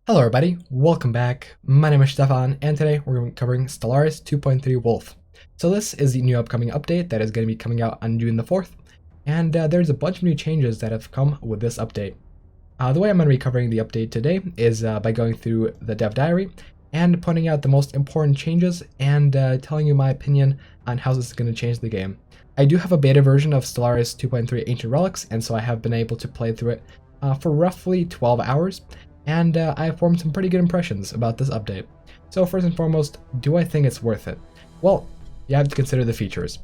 Hello everybody, welcome back. My name is Stefan, and today we're going to be covering Stellaris 2.3 Wolf. So this is the new upcoming update that is going to be coming out on June the 4th, and there's a bunch of new changes that have come with this update. The way I'm going to be covering the update today is by going through the dev diary and pointing out the most important changes and telling you my opinion on how this is going to change the game. I do have a beta version of Stellaris 2.3 Ancient Relics, and so I have been able to play through it for roughly 12 hours. And I have formed some pretty good impressions about this update. So first and foremost, do I think it's worth it? Well, you have to consider the features.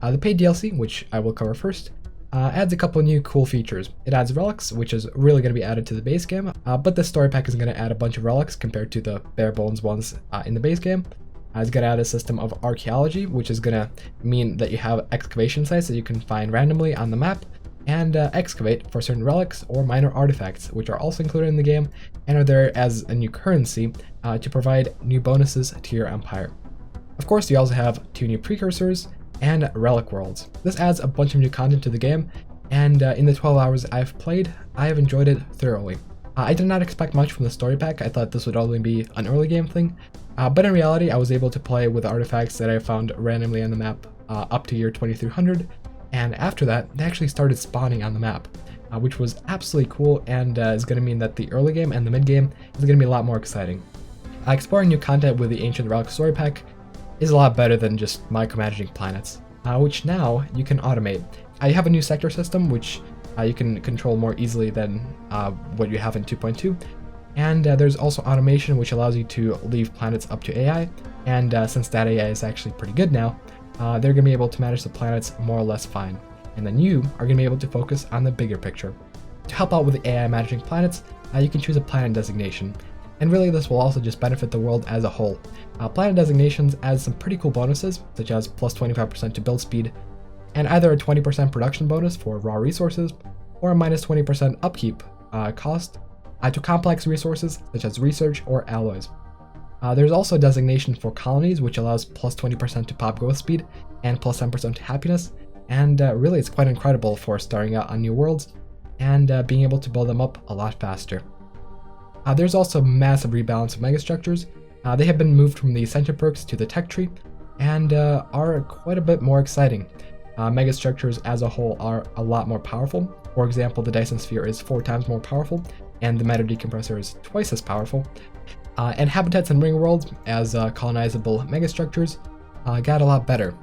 The paid DLC, which I will cover first, adds a couple new cool features. It adds relics, which is really going to be added to the base game, but the story pack is going to add a bunch of relics compared to the bare bones ones in the base game. It's going to add a system of archaeology, which is going to mean that you have excavation sites that you can find randomly on the map, and excavate for certain relics or minor artifacts, which are also included in the game and are there as a new currency to provide new bonuses to your empire. Of course, you also have 2 new precursors and relic worlds. This adds a bunch of new content to the game, and in the 12 hours I've played, I have enjoyed it thoroughly. I did not expect much from the story pack. I thought this would only be an early game thing, but in reality I was able to play with artifacts that I found randomly on the map up to year 2300. And after that, they actually started spawning on the map, which was absolutely cool and is going to mean that the early game and the mid game is going to be a lot more exciting. Exploring new content with the Ancient Relic story pack is a lot better than just micromanaging planets, which now you can automate. You have a new sector system, which you can control more easily than what you have in 2.2. And there's also automation, which allows you to leave planets up to AI. And since that AI is actually pretty good now, they're going to be able to manage the planets more or less fine. And then you are going to be able to focus on the bigger picture. To help out with the AI managing planets, you can choose a planet designation. And really this will also just benefit the world as a whole. Planet designations add some pretty cool bonuses, such as plus 25% to build speed, and either a 20% production bonus for raw resources, or a minus 20% upkeep cost to complex resources such as research or alloys. There's also a designation for colonies, which allows plus 20% to pop growth speed and plus 10% to happiness, and really it's quite incredible for starting out on new worlds and being able to build them up a lot faster. There's also massive rebalance of megastructures. They have been moved from the Ascension perks to the tech tree and are quite a bit more exciting. Megastructures as a whole are a lot more powerful. For example, the Dyson Sphere is 4 times more powerful, and the Matter Decompressor is twice as powerful. And habitats and ring worlds as colonizable megastructures got a lot better.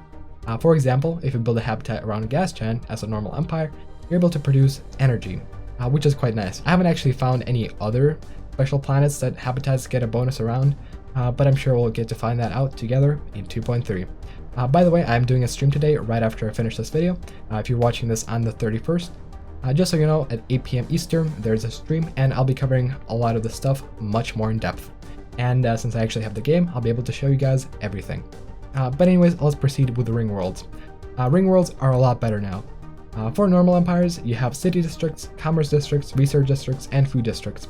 For example, if you build a habitat around a gas giant as a normal empire, you're able to produce energy, which is quite nice. I haven't actually found any other special planets that habitats get a bonus around, but I'm sure we'll get to find that out together in 2.3. By the way, I'm doing a stream today right after I finish this video. If you're watching this on the 31st, just so you know, at 8 p.m. Eastern, there's a stream, and I'll be covering a lot of this stuff much more in depth. And since I actually have the game, I'll be able to show you guys everything. But anyways, let's proceed with the ring worlds. Ring worlds are a lot better now. For normal empires, you have city districts, commerce districts, research districts, and food districts.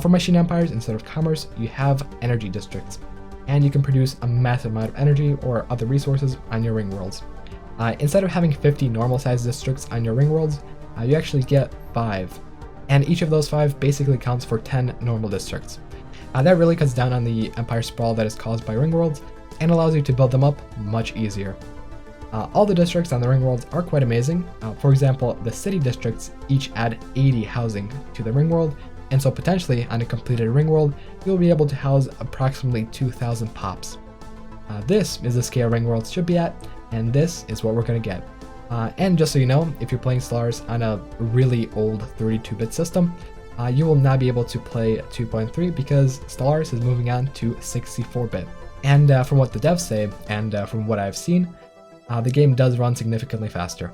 For machine empires, instead of commerce, you have energy districts. And you can produce a massive amount of energy or other resources on your ring worlds. Instead of having 50 normal sized districts on your ring worlds, you actually get 5. And each of those 5 basically counts for 10 normal districts. That really cuts down on the empire sprawl that is caused by ring worlds and allows you to build them up much easier. All the districts on the ring worlds are quite amazing. For example, the city districts each add 80 housing to the ring world, and so potentially on a completed ring world, you'll be able to house approximately 2,000 pops. This is the scale ring worlds should be at, and this is what we're going to get. And just so you know, if you're playing Stellaris on a really old 32-bit system, you will not be able to play 2.3 because Stellaris is moving on to 64-bit. And from what the devs say, and from what I've seen, the game does run significantly faster.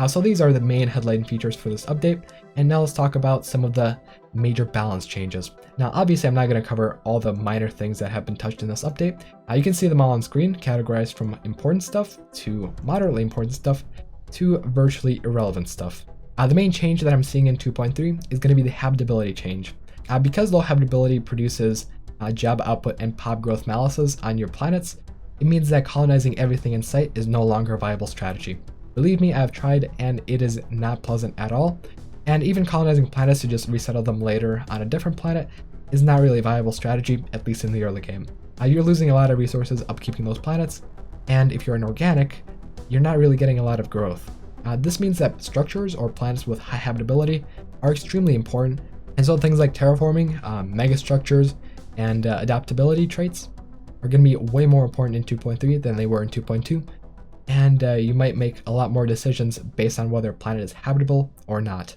So these are the main headline features for this update, and now let's talk about some of the major balance changes. Now obviously I'm not going to cover all the minor things that have been touched in this update. You can see them all on screen, categorized from important stuff to moderately important stuff to virtually irrelevant stuff. The main change that I'm seeing in 2.3 is going to be the habitability change. Because low habitability produces job output and pop growth malices on your planets, it means that colonizing everything in sight is no longer a viable strategy. Believe me, I've tried and it is not pleasant at all, and even colonizing planets to just resettle them later on a different planet is not really a viable strategy, at least in the early game. You're losing a lot of resources upkeeping those planets, and if you're an organic, you're not really getting a lot of growth. This means that structures or planets with high habitability are extremely important, and so things like terraforming, megastructures, and adaptability traits are going to be way more important in 2.3 than they were in 2.2, and you might make a lot more decisions based on whether a planet is habitable or not.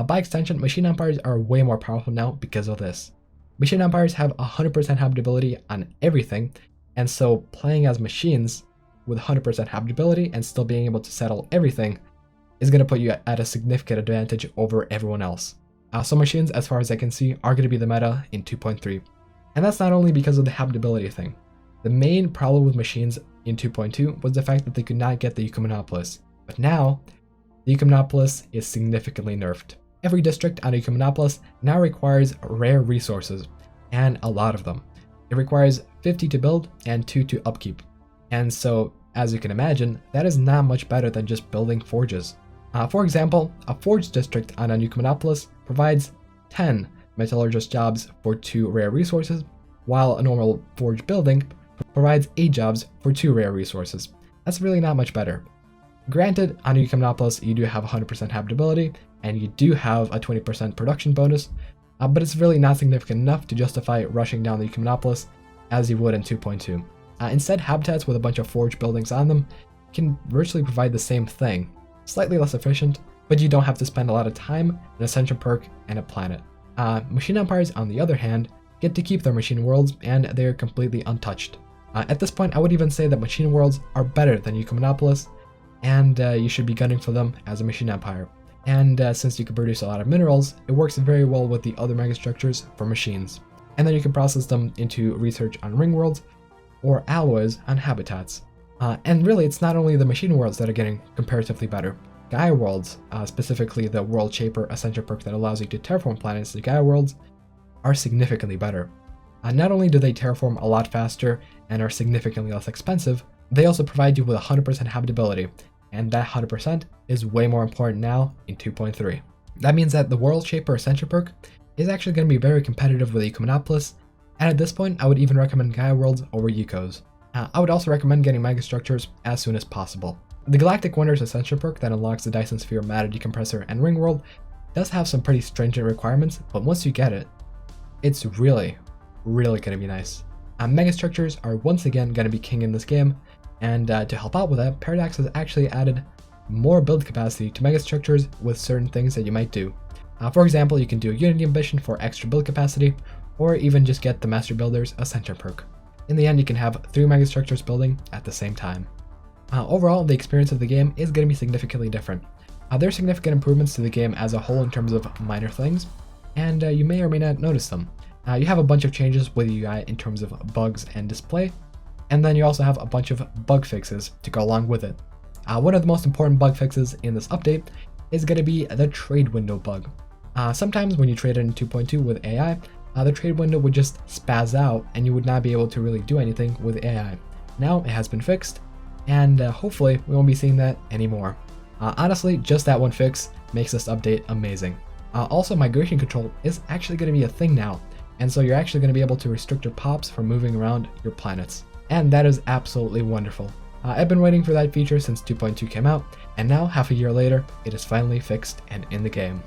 By extension, machine empires are way more powerful now because of this. Machine empires have 100% habitability on everything, and so playing as machines with 100% habitability and still being able to settle everything is going to put you at a significant advantage over everyone else. So machines, as far as I can see, are going to be the meta in 2.3. And that's not only because of the habitability thing. The main problem with machines in 2.2 was the fact that they could not get the Ecumenopolis, but now the Ecumenopolis is significantly nerfed. Every district on Ecumenopolis now requires rare resources, and a lot of them. It requires 50 to build and 2 to upkeep. And so, as you can imagine, that is not much better than just building forges. For example, a forge district on a Ecumenopolis provides 10 metallurgist jobs for 2 rare resources, while a normal forge building provides 8 jobs for 2 rare resources. That's really not much better. Granted, on Ecumenopolis you do have 100% habitability, and you do have a 20% production bonus, but it's really not significant enough to justify rushing down the Ecumenopolis as you would in 2.2. Instead, habitats with a bunch of forge buildings on them can virtually provide the same thing, slightly less efficient, but you don't have to spend a lot of time, an ascension perk, and a planet. Machine empires, on the other hand, get to keep their machine worlds, and they are completely untouched. At this point, I would even say that machine worlds are better than Ecumenopolis, and you should be gunning for them as a machine empire. And since you can produce a lot of minerals, it works very well with the other megastructures for machines. And then you can process them into research on ring worlds, or alloys on habitats. And really, it's not only the machine worlds that are getting comparatively better. Gaia worlds, specifically the World Shaper Ascension perk that allows you to terraform planets to Gaia worlds, are significantly better. Not only do they terraform a lot faster and are significantly less expensive, they also provide you with 100% habitability, and that 100% is way more important now in 2.3. That means that the World Shaper Ascension perk is actually going to be very competitive with Ecumenopolis, and at this point I would even recommend Gaia worlds over Ecos. I would also recommend getting megastructures as soon as possible. The Galactic Wonders Ascension perk that unlocks the Dyson Sphere, Matter Decompressor, and Ring World does have some pretty stringent requirements, but once you get it, it's really going to be nice. Megastructures are once again going to be king in this game, and to help out with that, Paradox has actually added more build capacity to megastructures with certain things that you might do. For example, you can do a Unity Ambition for extra build capacity, or even just get the Master Builder's Ascension perk. In the end, you can have 3 megastructures building at the same time. Overall, the experience of the game is going to be significantly different. There are significant improvements to the game as a whole in terms of minor things, and you may or may not notice them. You have a bunch of changes with the UI in terms of bugs and display, and then you also have a bunch of bug fixes to go along with it. One of the most important bug fixes in this update is going to be the trade window bug. Sometimes when you trade in 2.2 with AI, the trade window would just spaz out and you would not be able to really do anything with AI. Now it has been fixed, and hopefully we won't be seeing that anymore. Honestly, just that one fix makes this update amazing. Also, migration control is actually going to be a thing now, and so you're actually going to be able to restrict your pops from moving around your planets. And that is absolutely wonderful. I've been waiting for that feature since 2.2 came out, and now, half a year later, it is finally fixed and in the game.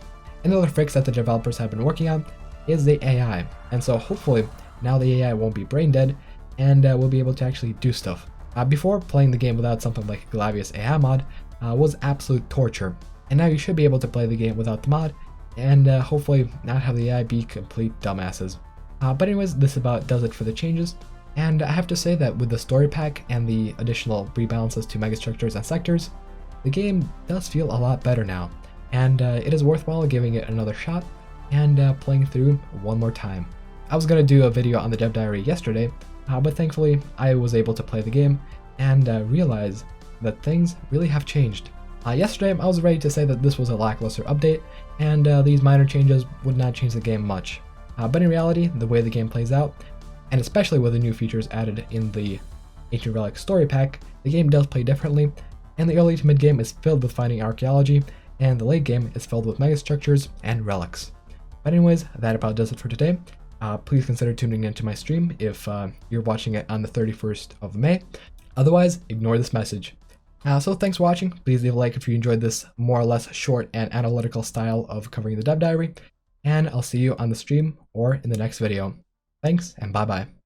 Another fix that the developers have been working on is the AI, and so hopefully now the AI won't be brain dead, and we'll be able to actually do stuff. Before, playing the game without something like Glavius AI mod was absolute torture, and now you should be able to play the game without the mod, and hopefully not have the AI be complete dumbasses. But anyways, this about does it for the changes. And I have to say that with the story pack and the additional rebalances to megastructures and sectors, the game does feel a lot better now, and it is worthwhile giving it another shot and playing through one more time. I was going to do a video on the dev diary yesterday, but thankfully I was able to play the game and realize that things really have changed. Yesterday I was ready to say that this was a lackluster update, and these minor changes would not change the game much. But in reality, the way the game plays out, and especially with the new features added in the Ancient Relic story pack, the game does play differently, and the early to mid game is filled with finding archaeology, and the late game is filled with megastructures and relics. But anyways, that about does it for today. please consider tuning into my stream if you're watching it on the 31st of May. Otherwise, ignore this message. So thanks for watching. Please leave a like if you enjoyed this more or less short and analytical style of covering the dev diary, and I'll see you on the stream or in the next video. Thanks, and bye-bye.